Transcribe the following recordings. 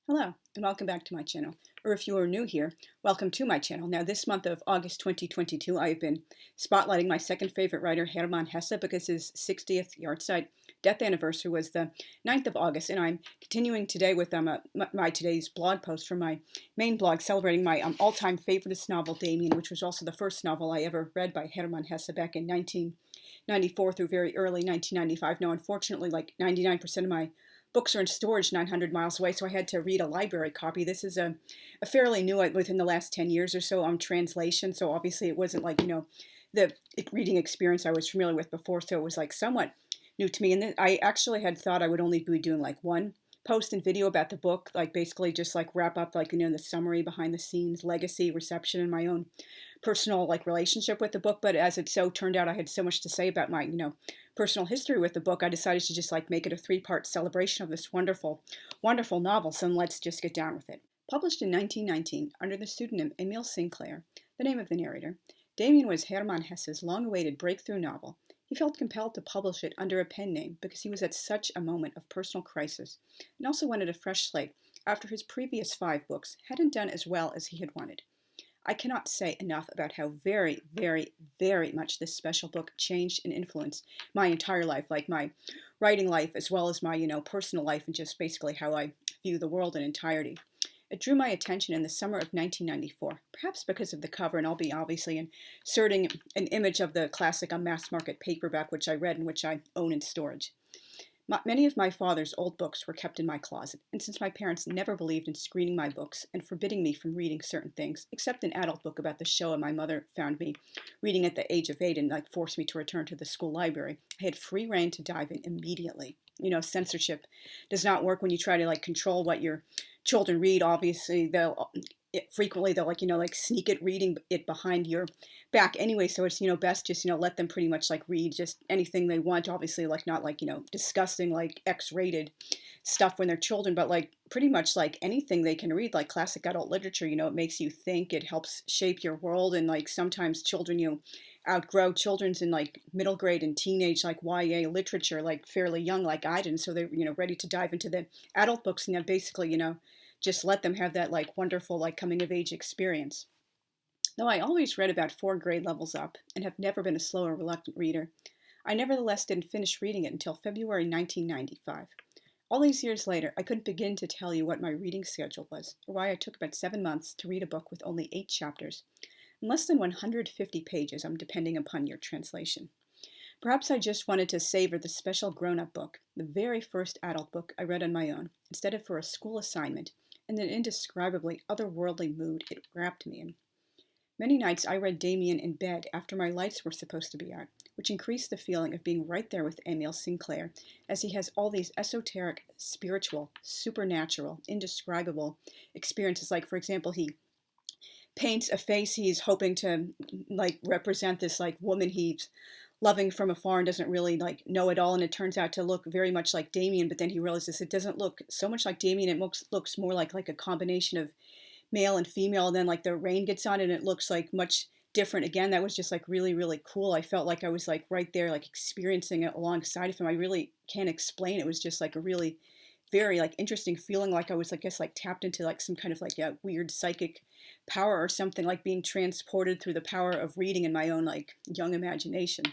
Hello, and welcome back to my channel. Or if you are new here, welcome to my channel. Now, this month of August 2022, I've been spotlighting my second favorite writer, Hermann Hesse, because his 60th yahrzeit death anniversary was the 9th of August, and I'm continuing today with my today's blog post from my main blog celebrating my all-time favoritest novel, Demian, which was also the first novel I ever read by Hermann Hesse back in 1994 through very early 1995. Now, unfortunately, like 99% of my books are in storage 900 miles away, so I had to read a library copy. This is a fairly new, within the last 10 years or so, translation, so obviously it wasn't like, the reading experience I was familiar with before, so it was like somewhat new to me. And then I actually had thought I would only be doing like one post and video about the book, like basically just like wrap up like, the summary, behind the scenes, legacy, reception, and my own personal like relationship with the book. But as it so turned out, I had so much to say about my, personal history with the book, I decided to just like make it a three-part celebration of this wonderful, wonderful novel. So let's just get down with it. Published in 1919 under the pseudonym Emil Sinclair, the name of the narrator, Demian was Hermann Hesse's long-awaited breakthrough novel. He felt compelled to publish it under a pen name because he was at such a moment of personal crisis, and also wanted a fresh slate after his previous 5 books hadn't done as well as he had wanted. I cannot say enough about how very, very, very much this special book changed and influenced my entire life, like my writing life as well as my, personal life, and just basically how I view the world in entirety. It drew my attention in the summer of 1994, perhaps because of the cover, and I'll be obviously inserting an image of the classic mass market paperback which I read and which I own in storage. Many of my father's old books were kept in my closet, and since my parents never believed in screening my books and forbidding me from reading certain things, except an adult book about the Shoah my mother found me reading at the age of 8 and like forced me to return to the school library, I had free rein to dive in immediately. Censorship does not work when you try to like control what your children read. Obviously, frequently they'll like sneak it reading it behind your back anyway, so it's best just let them pretty much like read just anything they want, obviously like not like disgusting like X-rated stuff when they're children, but like pretty much like anything they can read, like classic adult literature. It makes you think, it helps shape your world, and like sometimes children outgrow children's in like middle grade and teenage like YA literature like fairly young like I did, and so they're ready to dive into the adult books, and then basically just let them have that like wonderful like coming of age experience. Though I always read about 4 grade levels up and have never been a slow or reluctant reader, I nevertheless didn't finish reading it until February 1995. All these years later, I couldn't begin to tell you what my reading schedule was, or why I took about 7 months to read a book with only 8 chapters, and less than 150 pages, depending upon your translation. Perhaps I just wanted to savor the special grown-up book, the very first adult book I read on my own, instead of for a school assignment, and an indescribably otherworldly mood it wrapped me in. Many nights I read Demian in bed after my lights were supposed to be out, which increased the feeling of being right there with Emil Sinclair, as he has all these esoteric, spiritual, supernatural, indescribable experiences. Like, for example, he paints a face he's hoping to like represent this like woman he's loving from afar and doesn't really like know it all, and it turns out to look very much like Demian, but then he realizes it doesn't look so much like Demian, it looks more like a combination of male and female, and then like the rain gets on and it looks like much different again. That was just like really, really cool. I felt like I was like right there like experiencing it alongside of him. I really can't explain. It was just like a really very like interesting feeling, like I was, I guess, like tapped into like some kind of like a weird psychic power or something, like being transported through the power of reading in my own like young imagination.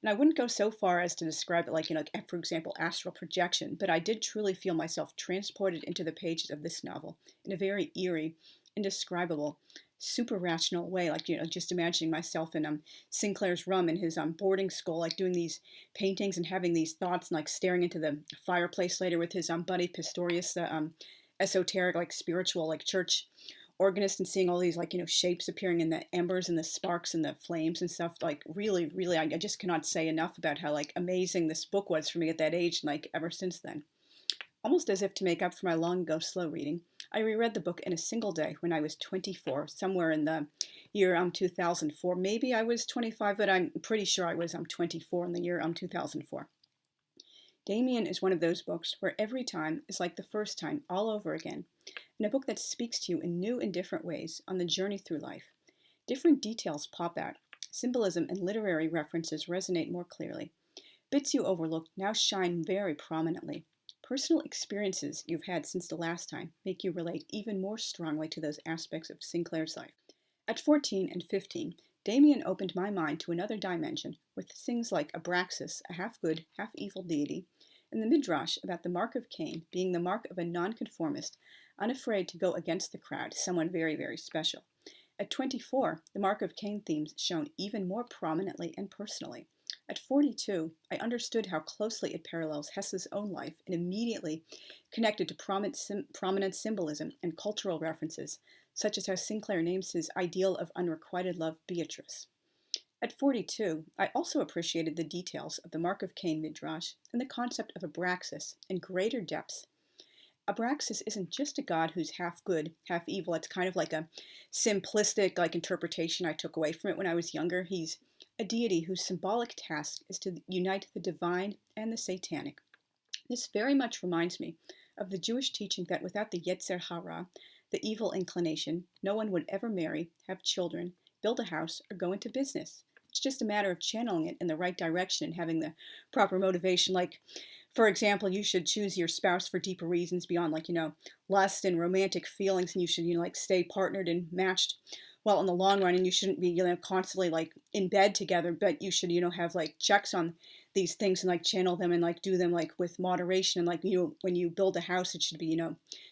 And I wouldn't go so far as to describe it like, for example, astral projection, but I did truly feel myself transported into the pages of this novel in a very eerie, indescribable, super rational way, like, just imagining myself in Sinclair's room in his boarding school, like doing these paintings and having these thoughts, and like staring into the fireplace later with his buddy Pistorius, the esoteric, like spiritual, like church organist, and seeing all these like shapes appearing in the embers and the sparks and the flames and stuff. Like really, really, I just cannot say enough about how like amazing this book was for me at that age, and like ever since then. Almost as if to make up for my long ago slow reading, I reread the book in a single day when I was 24, somewhere in the year 2004. Maybe I was 25, but I'm pretty sure I was 24 in the year 2004. Demian is one of those books where every time is like the first time all over again, and a book that speaks to you in new and different ways on the journey through life. Different details pop out, symbolism and literary references resonate more clearly. Bits you overlooked now shine very prominently. personal experiences you've had since the last time make you relate even more strongly to those aspects of Sinclair's life. At 14 and 15, Demian opened my mind to another dimension with things like Abraxas, a half-good, half-evil deity, and the Midrash about the mark of Cain being the mark of a nonconformist, unafraid to go against the crowd, someone very, very special. At 24, the mark of Cain themes shone even more prominently and personally. At 42, I understood how closely it parallels Hesse's own life and immediately connected to prominent symbolism and cultural references, such as how Sinclair names his ideal of unrequited love Beatrice. At 42, I also appreciated the details of the Mark of Cain midrash and the concept of Abraxas in greater depths. Abraxas isn't just a god who's half good, half evil. It's kind of like a simplistic interpretation I took away from it when I was younger. He's a deity whose symbolic task is to unite the divine and the satanic. This very much reminds me of the Jewish teaching that without the Yetzer Hara, the evil inclination, no one would ever marry, have children, build a house, or go into business. It's just a matter of channeling it in the right direction and having the proper motivation. For example, you should choose your spouse for deeper reasons beyond lust and romantic feelings, and you should stay partnered and matched well in the long run, and you shouldn't be constantly in bed together, but you should have checks on these things and channel them and do them with moderation. And when you build a house, it should be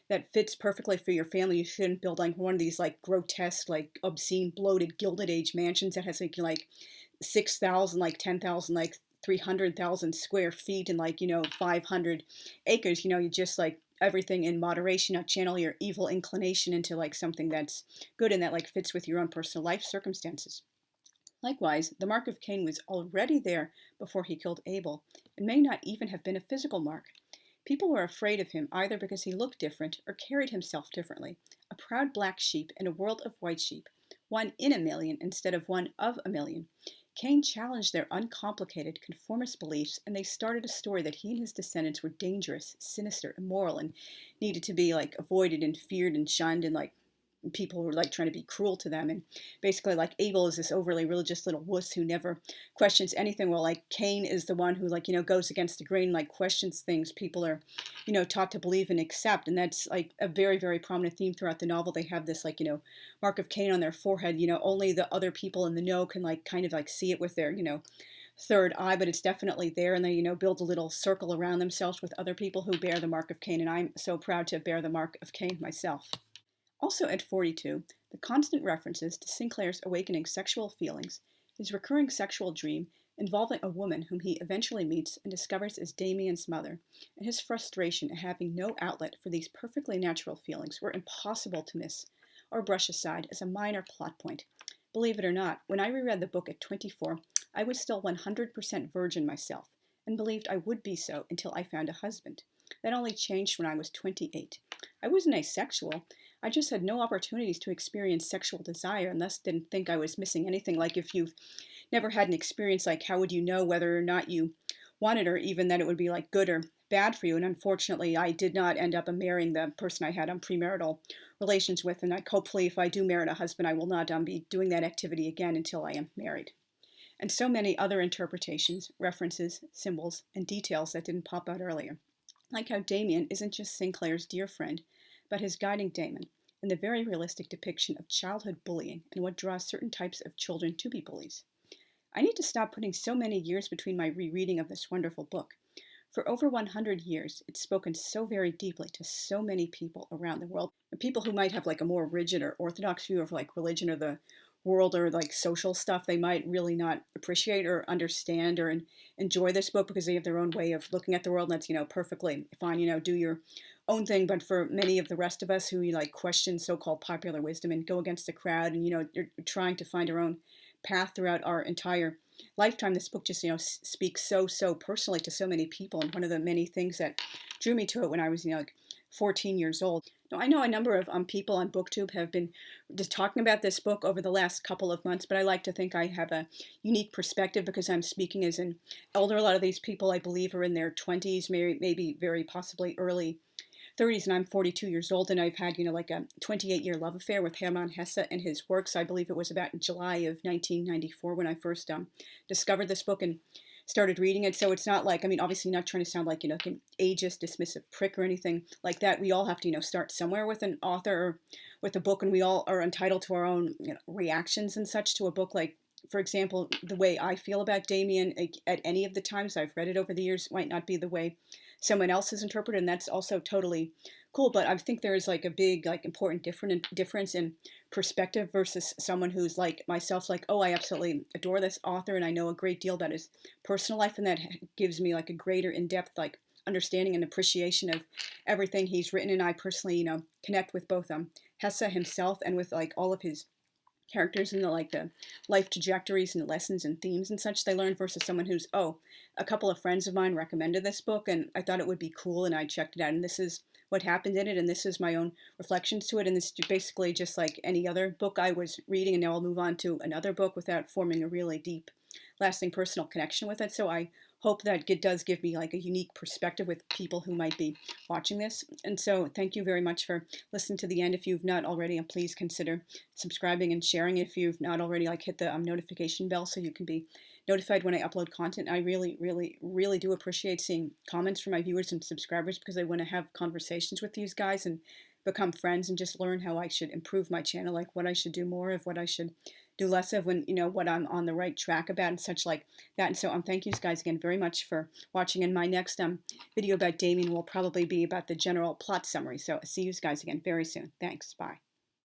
that fits perfectly for your family. You shouldn't build one of these grotesque, obscene, bloated, Gilded Age mansions that has 6,000, 10,000, 300,000 square feet and 500 acres. You just everything in moderation. Now channel your evil inclination into something that's good and that fits with your own personal life circumstances. Likewise, the mark of Cain was already there before he killed Abel, and may not even have been a physical mark. People were afraid of him either because he looked different or carried himself differently, a proud black sheep in a world of white sheep, one in a million instead of one of a million. Cain challenged their uncomplicated, conformist beliefs, and they started a story that he and his descendants were dangerous, sinister, immoral, and needed to be avoided and feared and shunned, and people were trying to be cruel to them. And basically Abel is this overly religious little wuss who never questions anything, while Cain is the one who goes against the grain, questions things people are taught to believe and accept. And that's a very, very prominent theme throughout the novel. They have this mark of Cain on their forehead. Only the other people in the know can see it with their third eye, but it's definitely there. And they build a little circle around themselves with other people who bear the mark of Cain, and I'm so proud to bear the mark of Cain myself. Also at 42, the constant references to Sinclair's awakening sexual feelings, his recurring sexual dream involving a woman whom he eventually meets and discovers as Demian's mother, and his frustration at having no outlet for these perfectly natural feelings were impossible to miss or brush aside as a minor plot point. Believe it or not, when I reread the book at 24, I was still 100% virgin myself, and believed I would be so until I found a husband. That only changed when I was 28. I wasn't asexual. I just had no opportunities to experience sexual desire and thus didn't think I was missing anything. If you've never had an experience, how would you know whether or not you wanted, or even that it would be good or bad for you? And unfortunately, I did not end up marrying the person I had premarital relations with, and hopefully if I do marry a husband, I will not be doing that activity again until I am married. And so many other interpretations, references, symbols, and details that didn't pop out earlier. Like how Demian isn't just Sinclair's dear friend, but his guiding daemon, and the very realistic depiction of childhood bullying and what draws certain types of children to be bullies. I need to stop putting so many years between my rereading of this wonderful book. For over 100 years, it's spoken so very deeply to so many people around the world. People who might have a more rigid or orthodox view of religion or the world or social stuff, they might really not appreciate or understand or enjoy this book because they have their own way of looking at the world, and that's perfectly fine. Do your own thing. But for many of the rest of us who question so-called popular wisdom and go against the crowd, and you're trying to find our own path throughout our entire lifetime, this book just speaks so personally to so many people. And one of the many things that drew me to it when I was 14 years old. Now, I know a number of people on BookTube have been just talking about this book over the last couple of months, but I like to think I have a unique perspective because I'm speaking as an elder. A lot of these people, I believe, are in their 20s, maybe very possibly early 30s, and I'm 42 years old, and I've had, a 28-year love affair with Hermann Hesse and his works. I believe it was about July of 1994 when I first discovered this book, and started reading it. So it's not like, I mean, obviously not trying to sound like, like an ageist, dismissive prick or anything like that. We all have to, start somewhere with an author or with a book, and we all are entitled to our own, reactions and such to a book. Like, for example, the way I feel about Demian at any of the times I've read it over the years might not be the way someone else has interpreted, and that's also totally cool. But I think there is like a big, like, important difference in perspective versus someone who's like myself, like, oh, I absolutely adore this author and I know a great deal about his personal life, and that gives me like a greater in-depth, like, understanding and appreciation of everything he's written. And I personally, connect with both Hesse himself and with like all of his characters and the, like, the life trajectories and lessons and themes and such they learn, versus someone who's, oh, a couple of friends of mine recommended this book and I thought it would be cool and I checked it out and this is what happened in it and this is my own reflections to it, and this is basically just like any other book I was reading, and now I'll move on to another book without forming a really deep, lasting personal connection with it. So I hope that it does give me like a unique perspective with people who might be watching this. And so thank you very much for listening to the end. If you've not already, and please consider subscribing and sharing. If you've not already, like, hit the notification bell so you can be notified when I upload content. I really, really, really do appreciate seeing comments from my viewers and subscribers, because I want to have conversations with these guys and become friends and just learn how I should improve my channel, like what I should do more of, what I should do less of, when, what I'm on the right track about and such like that. And so thank you guys again very much for watching. And my next video about Demian will probably be about the general plot summary. So see you guys again very soon. Thanks. Bye.